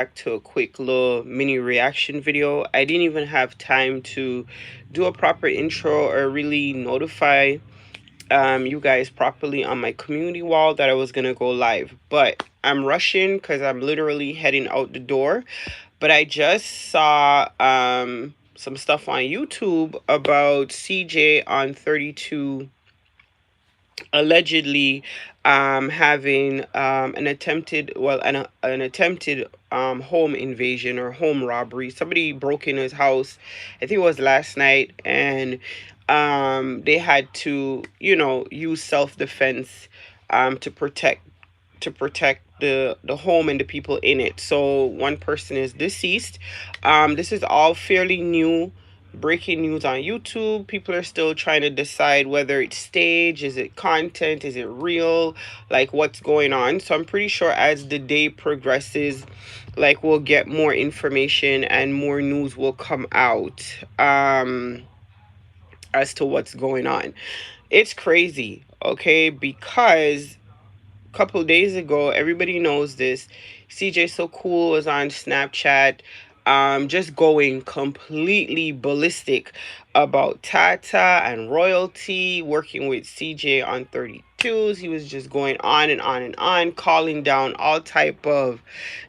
back to a quick little mini reaction video. I didn't even have time to do a proper intro or really notify you guys properly on my community wall that I was gonna go live. But I'm rushing because I'm literally heading out the door. But I just saw some stuff on YouTube about CJ on 32 allegedly having an attempted home invasion or home robbery. Somebody broke in his house, I think it was last night, and they had to, use self-defense to protect the home and the people in it. So one person is deceased. This is all fairly new breaking news on YouTube. People are still trying to decide whether it's stage, is it content, is it real, like what's going on. So I'm pretty sure as the day progresses, like we'll get more information and more news will come out as to what's going on. It's crazy, okay? Because couple days ago, everybody knows this. CJ So Cool was on Snapchat, just going completely ballistic about Tata and royalty, working with CJ on 32s. He was just going on and on and on, calling down all type of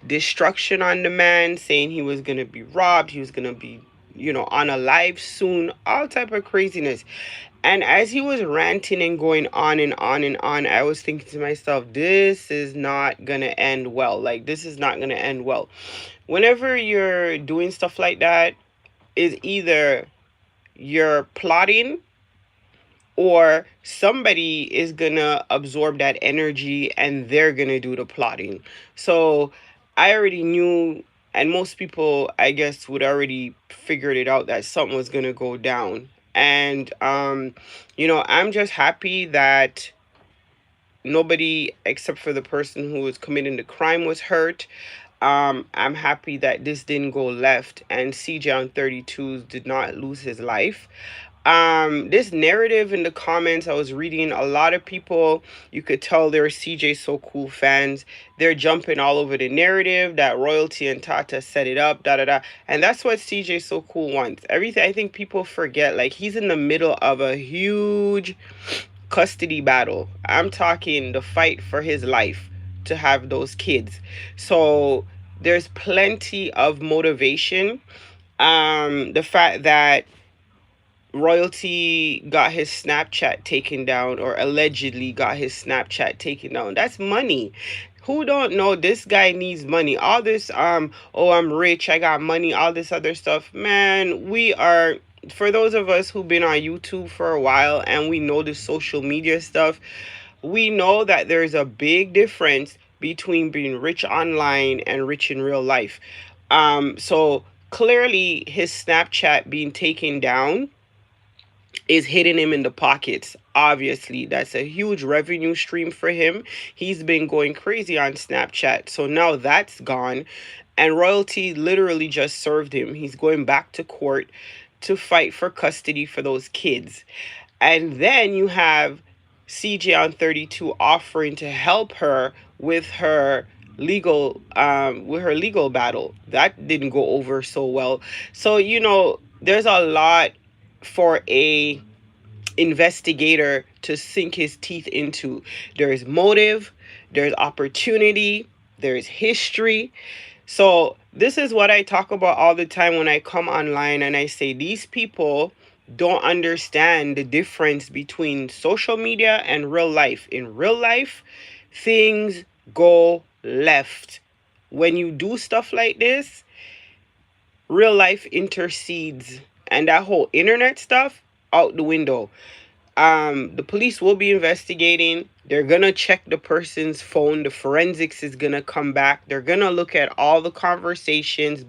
destruction on the man, saying he was gonna be robbed, he was gonna be, on a live soon, all type of craziness. And as he was ranting and going on and on and on, I was thinking to myself, this is not going to end well. Like, this is not going to end well. Whenever you're doing stuff like that, is either you're plotting or somebody is going to absorb that energy and they're going to do the plotting. So I already knew, and most people, I guess, would already figured it out that something was going to go down. And I'm just happy that nobody except for the person who was committing the crime was hurt. I'm happy that this didn't go left and CJ on 32 did not lose his life. This narrative in the comments, I was reading a lot of people, you could tell they're CJ So Cool fans. They're jumping all over the narrative that royalty and Tata set it up, da da da. And that's what CJ So Cool wants. Everything, I think people forget, like, he's in the middle of a huge custody battle. I'm talking the fight for his life to have those kids. So there's plenty of motivation. The fact that royalty got his Snapchat taken down, or allegedly got his Snapchat taken down, that's money. Who don't know this guy needs money? All this oh, I'm rich, I got money, all this other stuff. Man, we are, for those of us who've been on YouTube for a while and we know the social media stuff, we know that there's a big difference between being rich online and rich in real life. So clearly his Snapchat being taken down is hitting him in the pockets. Obviously, that's a huge revenue stream for him. He's been going crazy on Snapchat. So now that's gone. And royalty literally just served him. He's going back to court to fight for custody for those kids. And then you have CJ on 32 offering to help her with her legal battle. That didn't go over so well. So, there's a lot for a investigator to sink his teeth into. There's motive, there's opportunity, there's history. So this is what I talk about all the time when I come online and I say these people don't understand the difference between social media and real life. In real life, things go left. When you do stuff like this, real life intercedes, and that whole internet stuff out the window. The police will be investigating. They're gonna check the person's phone. The forensics is gonna come back. They're gonna look at all the conversations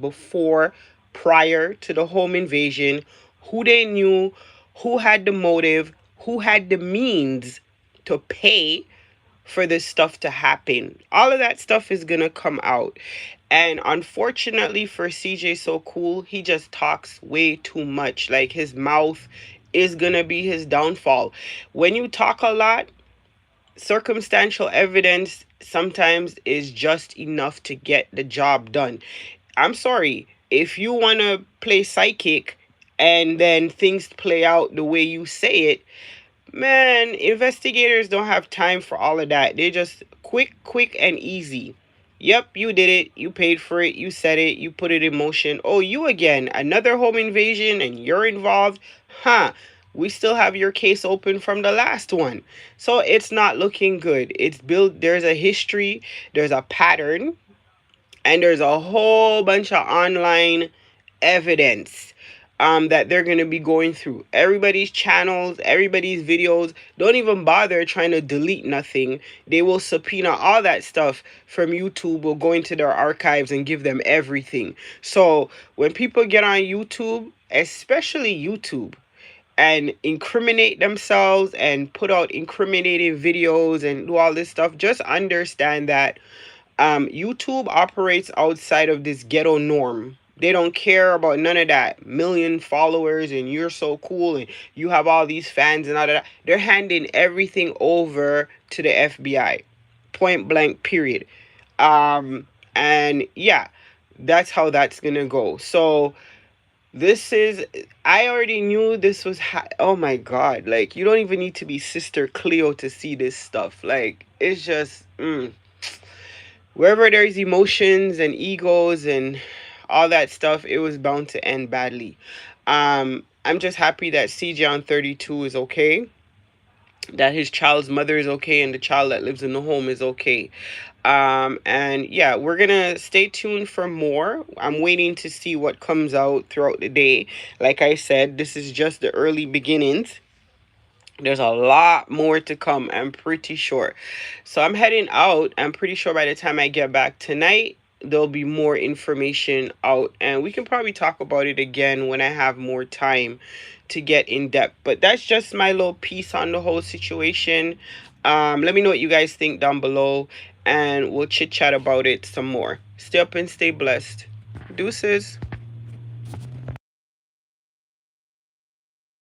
prior to the home invasion, who they knew, who had the motive, who had the means to pay for this stuff to happen. All of that stuff is gonna come out. And unfortunately for CJ So Cool, he just talks way too much. Like, his mouth is gonna be his downfall. When you talk a lot, circumstantial evidence sometimes is just enough to get the job done. I'm sorry, if you want to play psychic and then things play out the way you say it, man, investigators don't have time for all of that. They just quick and easy. Yep, you did it. You paid for it. You said it. You put it in motion. Oh, you again. Another home invasion and you're involved. Huh. We still have your case open from the last one. So it's not looking good. It's built, there's a history, there's a pattern, and there's a whole bunch of online evidence that they're going to be going through. Everybody's channels, everybody's videos. Don't even bother trying to delete nothing. They will subpoena all that stuff from YouTube, will go into their archives and give them everything. So when people get on YouTube, especially YouTube, and incriminate themselves and put out incriminating videos and do all this stuff, just understand that YouTube operates outside of this ghetto norm. They don't care about none of that million followers and you're so cool and you have all these fans and all of that. They're handing everything over to the FBI. Point blank, period. And yeah, that's how that's gonna go. So this is, I already knew this was oh my god, like you don't even need to be Sister Cleo to see this stuff. Like it's just wherever there's emotions and egos and all that stuff, it was bound to end badly. I'm just happy that CJ on 32 is okay, that his child's mother is okay, and the child that lives in the home is okay. And yeah, we're gonna stay tuned for more. I'm waiting to see what comes out throughout the day. Like I said, this is just the early beginnings. There's a lot more to come, I'm pretty sure. So I'm heading out. I'm pretty sure by the time I get back tonight, there'll be more information out, and we can probably talk about it again when I have more time to get in depth. But that's just my little piece on the whole situation. Let me know what you guys think down below, and we'll chit chat about it some more. Stay up and stay blessed. Deuces.